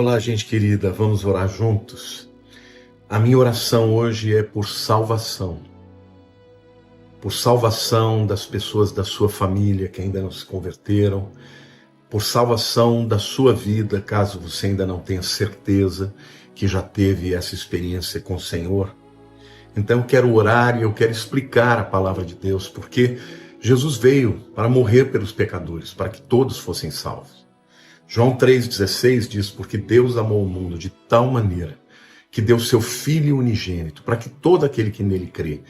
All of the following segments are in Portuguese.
Olá, gente querida, vamos orar juntos? A minha oração hoje é por salvação das pessoas da sua família que ainda não se converteram, por salvação da sua vida, caso você ainda não tenha certeza que já teve essa experiência com o Senhor. Então eu quero orar e eu quero explicar a palavra de Deus, porque Jesus veio para morrer pelos pecadores, para que todos fossem salvos. João 3,16 diz, porque Deus amou o mundo de tal maneira que deu seu Filho unigênito, para que todo aquele que nele crê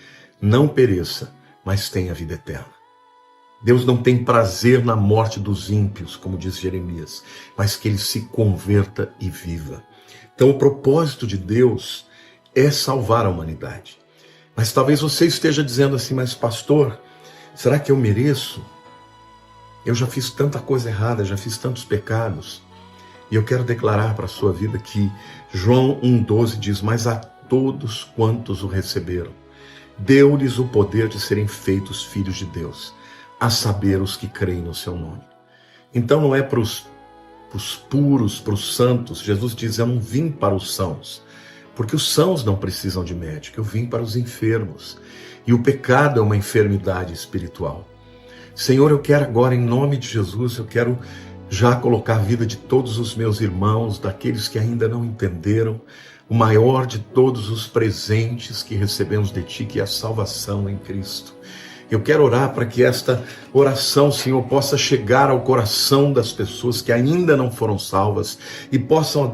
não pereça, mas tenha vida eterna. Deus não tem prazer na morte dos ímpios, como diz Jeremias, mas que ele se converta e viva. Então o propósito de Deus é salvar a humanidade. Mas talvez você esteja dizendo assim, mas pastor, será que eu mereço? Eu já fiz tanta coisa errada, já fiz tantos pecados. E eu quero declarar para a sua vida que João 1,12 diz, mas a todos quantos o receberam, deu-lhes o poder de serem feitos filhos de Deus, a saber os que creem no seu nome. Então não é para os puros, para os santos. Jesus diz, eu não vim para os sãos, porque os sãos não precisam de médico, eu vim para os enfermos. E o pecado é uma enfermidade espiritual. Senhor, eu quero agora, em nome de Jesus, eu quero já colocar a vida de todos os meus irmãos, daqueles que ainda não entenderam, o maior de todos os presentes que recebemos de Ti, que é a salvação em Cristo. Eu quero orar para que esta oração, Senhor, possa chegar ao coração das pessoas que ainda não foram salvas e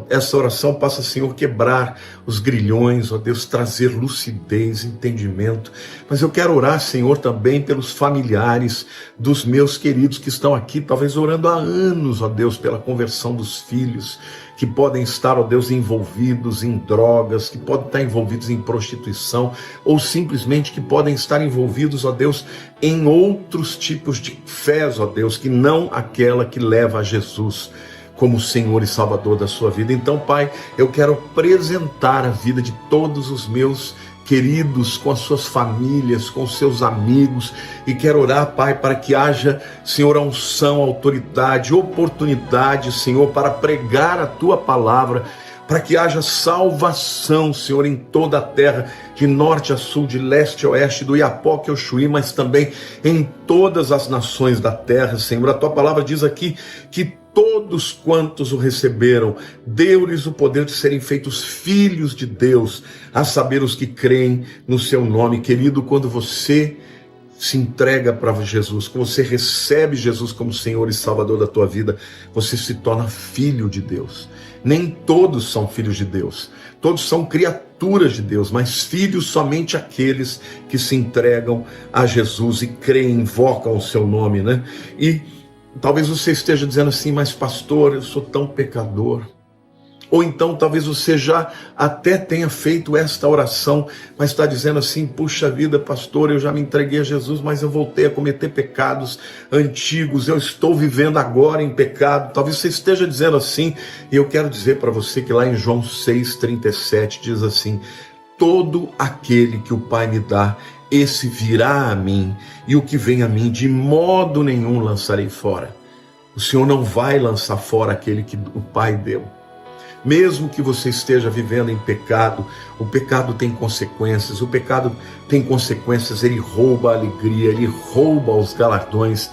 essa oração possa, Senhor, quebrar os grilhões, ó Deus, trazer lucidez, entendimento. Mas eu quero orar, Senhor, também pelos familiares dos meus queridos que estão aqui, talvez orando há anos, ó Deus, pela conversão dos filhos, que podem estar, ó Deus, envolvidos em drogas, que podem estar envolvidos em prostituição, ou simplesmente que podem estar envolvidos, ó Deus, em outros tipos de fés, ó Deus, que não aquela que leva a Jesus como Senhor e Salvador da sua vida. Então, Pai, eu quero apresentar a vida de todos os meus queridos, com as suas famílias, com os seus amigos, e quero orar, Pai, para que haja, Senhor, a unção, autoridade, oportunidade, Senhor, para pregar a Tua palavra, para que haja salvação, Senhor, em toda a terra, de norte a sul, de leste a oeste, do Iapoque ao Chuí, mas também em todas as nações da terra, Senhor. A Tua palavra diz aqui que todos quantos o receberam, deu-lhes o poder de serem feitos filhos de Deus, a saber os que creem no seu nome. Querido, quando você se entrega para Jesus, quando você recebe Jesus como Senhor e Salvador da tua vida, você se torna filho de Deus. Nem todos são filhos de Deus, todos são criaturas de Deus, mas filhos somente aqueles que se entregam a Jesus e creem, invocam o seu nome, né? E talvez você esteja dizendo assim, mas pastor, eu sou tão pecador. Ou então talvez você já até tenha feito esta oração, mas está dizendo assim, puxa vida, pastor, eu já me entreguei a Jesus, mas eu voltei a cometer pecados antigos, eu estou vivendo agora em pecado. Talvez você esteja dizendo assim, e eu quero dizer para você que lá em João 6,37 diz assim, todo aquele que o Pai me dá, esse virá a mim, e o que vem a mim, de modo nenhum lançarei fora. O Senhor não vai lançar fora aquele que o Pai deu. Mesmo que você esteja vivendo em pecado, o pecado tem consequências, ele rouba a alegria, ele rouba os galardões,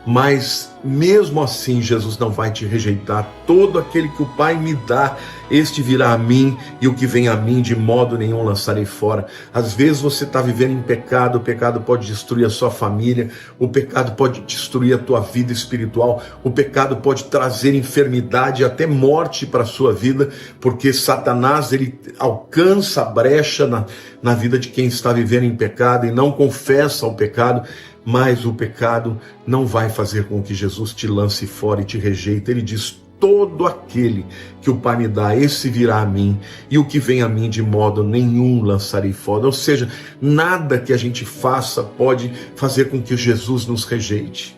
mas mesmo assim Jesus não vai te rejeitar. Todo aquele que o Pai me dá, este virá a mim, e o que vem a mim de modo nenhum lançarei fora. Às vezes você está vivendo em pecado, o pecado pode destruir a sua família, o pecado pode destruir a tua vida espiritual, o pecado pode trazer enfermidade e até morte para a sua vida, porque Satanás ele alcança a brecha na vida de quem está vivendo em pecado e não confessa o pecado. Mas o pecado não vai fazer com que Jesus te lance fora e te rejeite. Ele diz, todo aquele que o Pai me dá, esse virá a mim, e o que vem a mim de modo nenhum lançarei fora. Ou seja, nada que a gente faça pode fazer com que Jesus nos rejeite.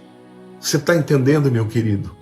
Você está entendendo, meu querido?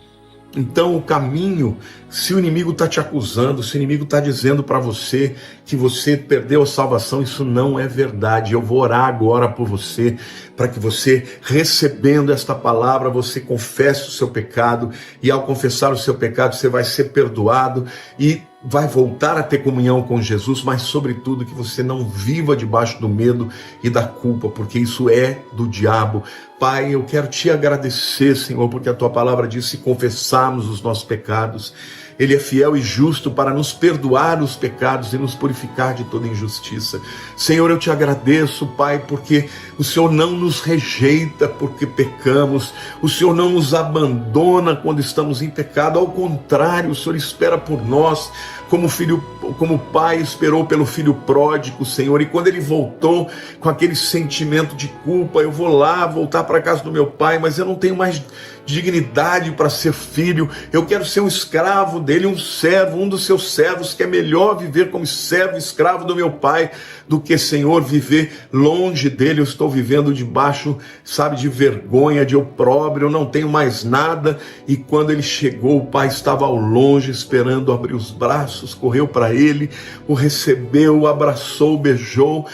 Então o caminho, se o inimigo está te acusando, se o inimigo está dizendo para você que você perdeu a salvação, isso não é verdade. Eu vou orar agora por você, para que você, recebendo esta palavra, você confesse o seu pecado, e ao confessar o seu pecado, você vai ser perdoado e vai voltar a ter comunhão com Jesus, mas sobretudo que você não viva debaixo do medo e da culpa, porque isso é do diabo. Pai, eu quero te agradecer, Senhor, porque a tua palavra diz: se confessarmos os nossos pecados, Ele é fiel e justo para nos perdoar os pecados e nos purificar de toda injustiça. Senhor, eu te agradeço, Pai, porque o Senhor não nos rejeita porque pecamos, o Senhor não nos abandona quando estamos em pecado, ao contrário, o Senhor espera por nós, como o pai esperou pelo filho pródigo, Senhor, e quando ele voltou com aquele sentimento de culpa: eu vou lá, voltar para a casa do meu pai, mas eu não tenho mais dignidade para ser filho, eu quero ser um escravo dele, um servo, um dos seus servos, que é melhor viver como servo, escravo do meu pai, do que, Senhor, viver longe dele. Eu estou vivendo debaixo, sabe, de vergonha, de opróbrio, eu não tenho mais nada. E quando ele chegou, o pai estava ao longe, esperando abrir os braços, correu para ele, o recebeu, o abraçou, beijou,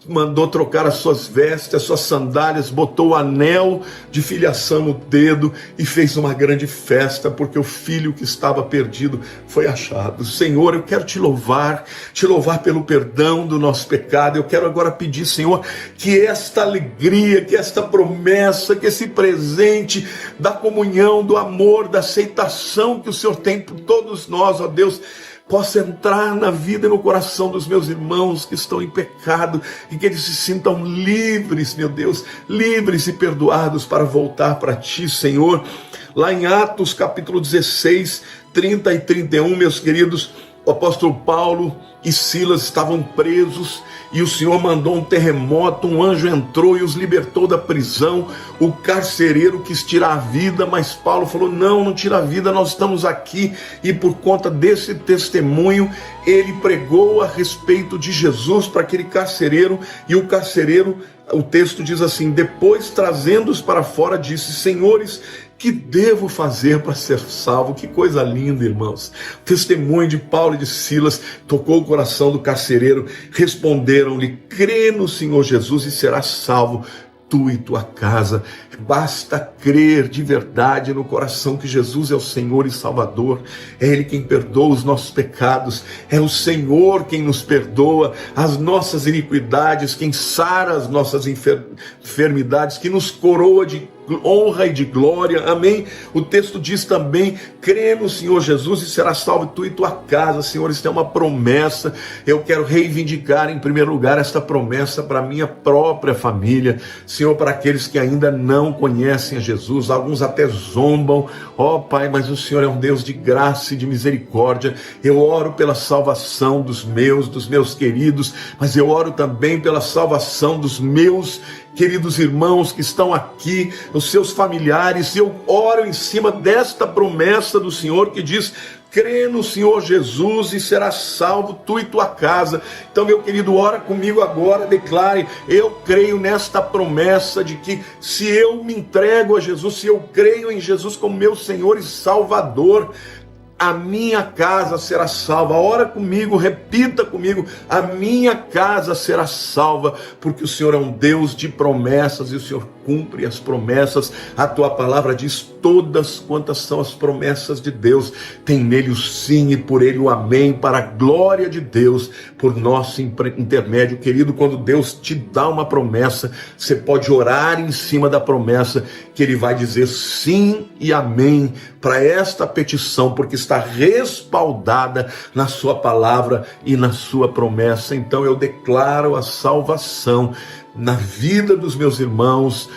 mandou trocar as suas vestes, as suas sandálias, botou o anel de filiação no dedo e fez uma grande festa, porque o filho que estava perdido foi achado. Senhor, eu quero te louvar pelo perdão do nosso pecado. Eu quero agora pedir, Senhor, que esta alegria, que esta promessa, que esse presente da comunhão, do amor, da aceitação que o Senhor tem por todos nós, ó Deus, possa entrar na vida e no coração dos meus irmãos que estão em pecado, e que eles se sintam livres, meu Deus, livres e perdoados para voltar para Ti, Senhor. Lá em Atos capítulo 16, 30 e 31, meus queridos, o apóstolo Paulo e Silas estavam presos, e o Senhor mandou um terremoto, um anjo entrou e os libertou da prisão. O carcereiro quis tirar a vida, mas Paulo falou: não tira a vida, nós estamos aqui. E por conta desse testemunho, ele pregou a respeito de Jesus para aquele carcereiro, e o carcereiro, o texto diz assim: depois, trazendo-os para fora, disse: senhores, que devo fazer para ser salvo? Que coisa linda, irmãos. O testemunho de Paulo e de Silas tocou o coração do carcereiro. Responderam-lhe: crê no Senhor Jesus e serás salvo, tu e tua casa. Basta crer de verdade no coração que Jesus é o Senhor e Salvador. É Ele quem perdoa os nossos pecados, é o Senhor quem nos perdoa as nossas iniquidades, quem sara as nossas enfermidades, que nos coroa de honra e de glória. Amém? O texto diz também: crê no Senhor Jesus e serás salvo, tu e tua casa. Senhor, isso é uma promessa. Eu quero reivindicar em primeiro lugar esta promessa para a minha própria família, Senhor, para aqueles que ainda não conhecem a Jesus. Alguns até zombam: ó Pai, mas o Senhor é um Deus de graça e de misericórdia. Eu oro pela salvação dos meus queridos, mas eu oro também pela salvação dos meus queridos irmãos que estão aqui, os seus familiares. Eu oro em cima desta promessa do Senhor que diz: crê no Senhor Jesus e serás salvo, tu e tua casa. Então, meu querido, ora comigo agora, declare: eu creio nesta promessa de que se eu me entrego a Jesus, se eu creio em Jesus como meu Senhor e Salvador, a minha casa será salva. Ora comigo, repita comigo: a minha casa será salva, porque o Senhor é um Deus de promessas e o Senhor cumpre as promessas. A tua palavra diz: todas quantas são as promessas de Deus, tem nele o sim e por ele o amém, para a glória de Deus, por nosso intermédio. Querido, quando Deus te dá uma promessa, você pode orar em cima da promessa, que Ele vai dizer sim e amém para esta petição, porque está respaldada na sua palavra e na sua promessa. Então eu declaro a salvação na vida dos meus irmãos,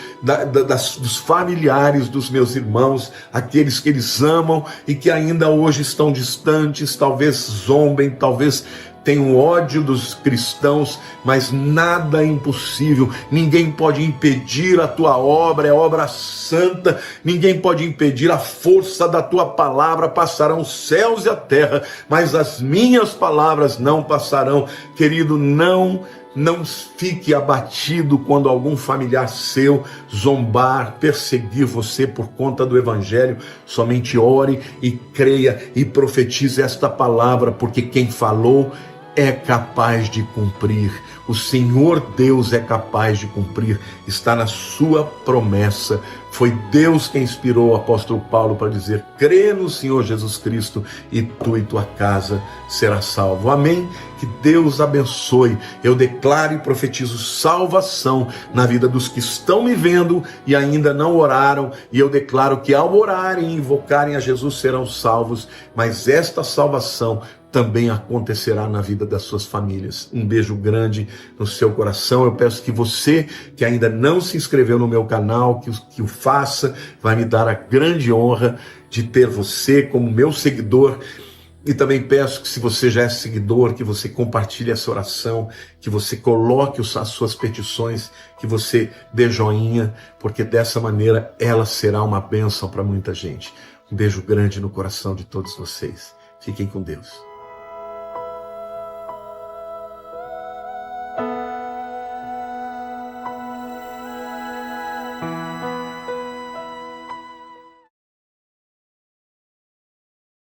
dos familiares dos meus irmãos, aqueles que eles amam e que ainda hoje estão distantes, talvez zombem, talvez tenham ódio dos cristãos, mas nada é impossível. Ninguém pode impedir a tua obra, é obra santa. Ninguém pode impedir a força da tua palavra. Passarão os céus e a terra, mas as minhas palavras não passarão. Querido, não Não fique abatido quando algum familiar seu zombar, perseguir você por conta do Evangelho. Somente ore e creia e profetize esta palavra, porque quem falou é capaz de cumprir. O Senhor Deus é capaz de cumprir, está na sua promessa. Foi Deus quem inspirou o apóstolo Paulo para dizer: crê no Senhor Jesus Cristo e tu e tua casa será salvo. Amém? Que Deus abençoe. Eu declaro e profetizo salvação na vida dos que estão me vendo e ainda não oraram, e eu declaro que ao orarem e invocarem a Jesus serão salvos, mas esta salvação também acontecerá na vida das suas famílias. Um beijo grande no seu coração. Eu peço que você que ainda não se inscreveu no meu canal, que o faça. Vai me dar a grande honra de ter você como meu seguidor. E também peço que, se você já é seguidor, que você compartilhe essa oração, que você coloque as suas petições, que você dê joinha, porque dessa maneira ela será uma bênção para muita gente. Um beijo grande no coração de todos vocês. Fiquem com Deus.